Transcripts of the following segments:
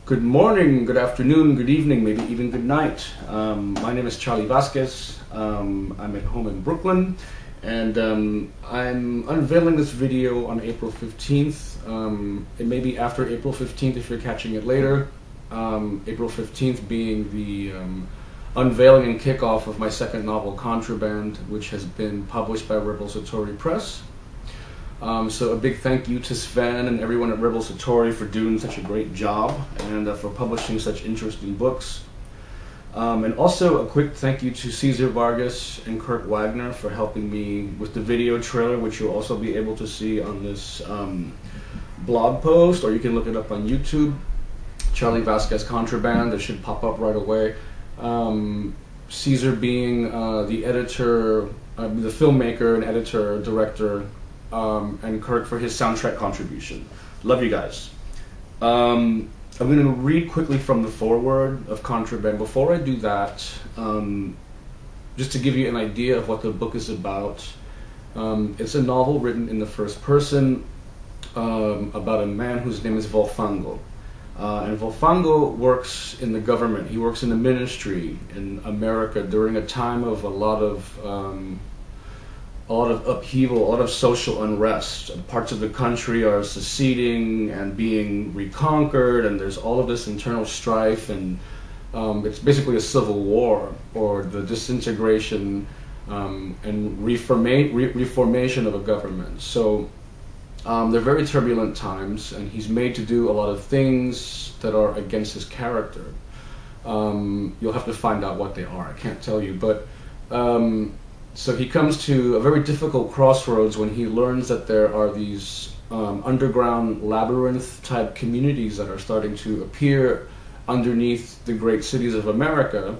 Good morning, good afternoon, good evening, maybe even good night. My name is Charlie Vázquez. I'm at home in Brooklyn, and I'm unveiling this video on April 15th. It may be after April 15th if you're catching it later. April 15th being the unveiling and kickoff of my second novel, Contraband, which has been published by Rebel Satori Press. So a big thank you to Sven and everyone at Rebel Satori for doing such a great job and for publishing such interesting books. And also a quick thank you to Cesar Vargas and Kurt Wagner for helping me with the video trailer, which you'll also be able to see on this blog post, or you can look it up on YouTube. Charlie Vázquez Contraband, it should pop up right away. Cesar being the editor, the filmmaker and editor, director, and Kurt for his soundtrack contribution. Love you guys. I'm going to read quickly from the foreword of Contraband. Before I do that, just to give you an idea of what the book is about, it's a novel written in the first person about a man whose name is Volfango. And Volfango works in the government. He works in the ministry in America during a time of a lot of upheaval, a lot of social unrest. Parts of the country are seceding and being reconquered, and there's all of this internal strife, and it's basically a civil war, or the disintegration and reformation of a government. So they're very turbulent times, and he's made to do a lot of things that are against his character. You'll have to find out what they are. I can't tell you, but so he comes to a very difficult crossroads when he learns that there are these underground labyrinth-type communities that are starting to appear underneath the great cities of America,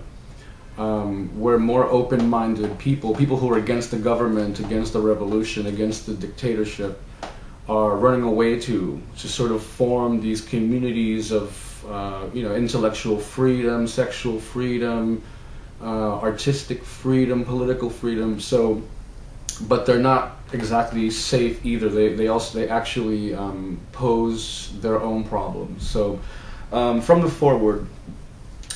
where more open-minded people who are against the government, against the revolution, against the dictatorship, are running away to sort of form these communities of intellectual freedom, sexual freedom, artistic freedom, political freedom. So, but they're not exactly safe either. They actually pose their own problems. So, from the foreword,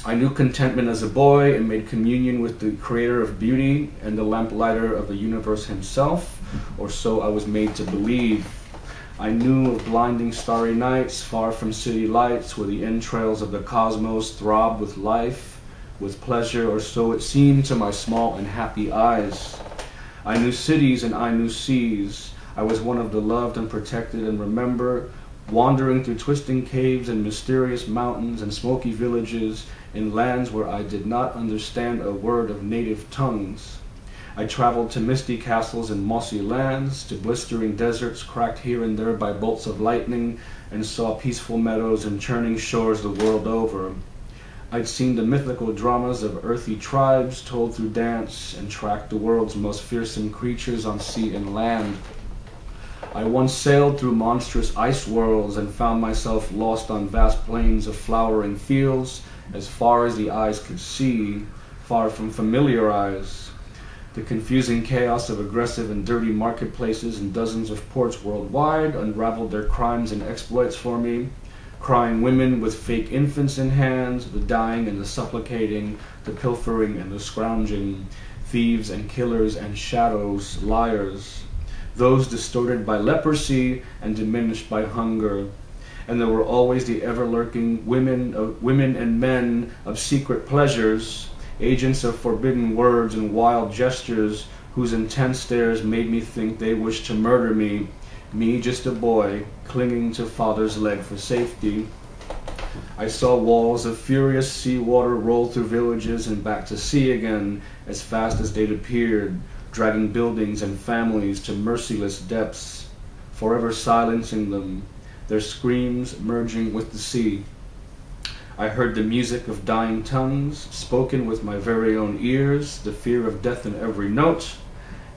I knew contentment as a boy and made communion with the creator of beauty and the lamplighter of the universe himself, or so I was made to believe. I knew of blinding starry nights far from city lights, where the entrails of the cosmos throbbed with life, with pleasure, or so it seemed to my small and happy eyes. I knew cities and I knew seas. I was one of the loved and protected, and remember wandering through twisting caves and mysterious mountains and smoky villages in lands where I did not understand a word of native tongues. I traveled to misty castles and mossy lands, to blistering deserts cracked here and there by bolts of lightning, and saw peaceful meadows and churning shores the world over. I'd seen the mythical dramas of earthy tribes told through dance, and tracked the world's most fearsome creatures on sea and land. I once sailed through monstrous ice worlds and found myself lost on vast plains of flowering fields, as far as the eyes could see, far from familiar eyes. The confusing chaos of aggressive and dirty marketplaces in dozens of ports worldwide unraveled their crimes and exploits for me. Crying women with fake infants in hands, the dying and the supplicating, the pilfering and the scrounging, thieves and killers and shadows, liars, those distorted by leprosy and diminished by hunger. And there were always the ever-lurking women and men of secret pleasures, agents of forbidden words and wild gestures, whose intense stares made me think they wished to murder me. Me, just a boy, clinging to father's leg for safety. I saw walls of furious seawater roll through villages and back to sea again, as fast as they'd appeared, dragging buildings and families to merciless depths, forever silencing them, their screams merging with the sea. I heard the music of dying tongues, spoken with my very own ears, the fear of death in every note,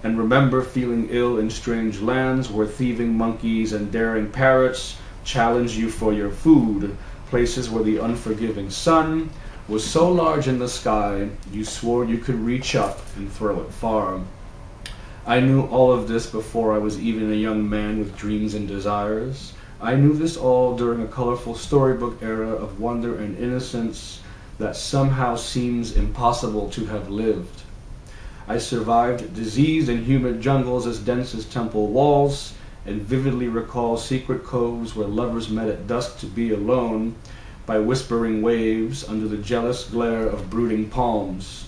and remember feeling ill in strange lands where thieving monkeys and daring parrots challenge you for your food, places where the unforgiving sun was so large in the sky you swore you could reach up and throw it far. I knew all of this before I was even a young man with dreams and desires. I knew this all during a colorful storybook era of wonder and innocence that somehow seems impossible to have lived. I survived diseased and humid jungles as dense as temple walls, and vividly recall secret coves where lovers met at dusk to be alone by whispering waves under the jealous glare of brooding palms.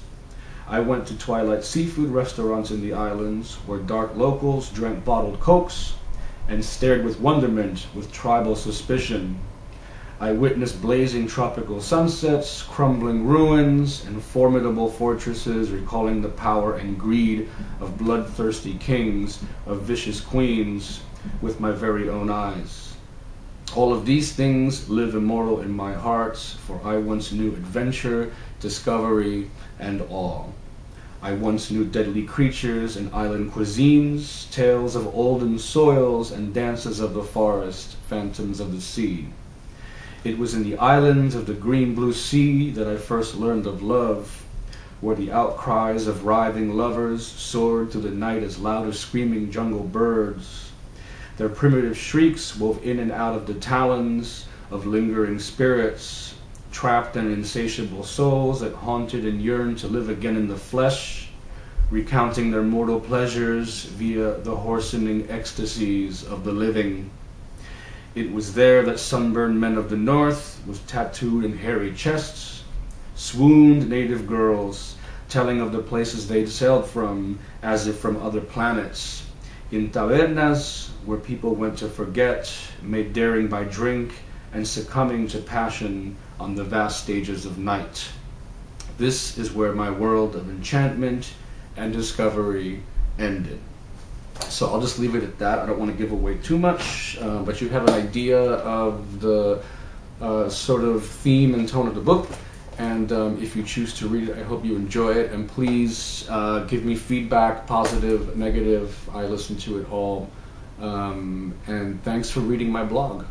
I went to twilight seafood restaurants in the islands where dark locals drank bottled cokes and stared with wonderment, with tribal suspicion. I witnessed blazing tropical sunsets, crumbling ruins, and formidable fortresses recalling the power and greed of bloodthirsty kings, of vicious queens, with my very own eyes. All of these things live immortal in my heart, for I once knew adventure, discovery, and awe. I once knew deadly creatures and island cuisines, tales of olden soils and dances of the forest, phantoms of the sea. It was in the islands of the green-blue sea that I first learned of love, where the outcries of writhing lovers soared through the night as loud as screaming jungle birds. Their primitive shrieks wove in and out of the talons of lingering spirits, trapped and insatiable souls that haunted and yearned to live again in the flesh, recounting their mortal pleasures via the hoarsening ecstasies of the living. It was there that sunburned men of the north, with tattooed and hairy chests, swooned native girls, telling of the places they'd sailed from, as if from other planets. In tabernas, where people went to forget, made daring by drink, and succumbing to passion on the vast stages of night. This is where my world of enchantment and discovery ended. So I'll just leave it at that. I don't want to give away too much, but you have an idea of the sort of theme and tone of the book. And if you choose to read it, I hope you enjoy it. And please give me feedback, positive, negative. I listen to it all. And thanks for reading my blog.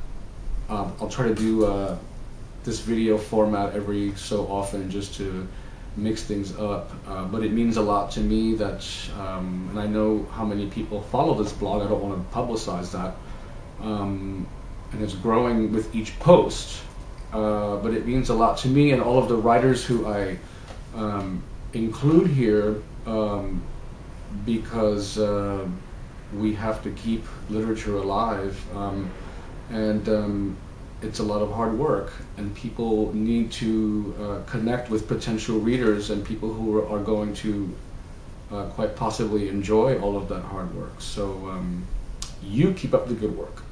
I'll try to do this video format every so often just to mix things up, but it means a lot to me that, and I know how many people follow this blog. I don't want to publicize that, and it's growing with each post, but it means a lot to me and all of the writers who I include here, because we have to keep literature alive, and it's a lot of hard work, and people need to connect with potential readers and people who are going to quite possibly enjoy all of that hard work. So you keep up the good work.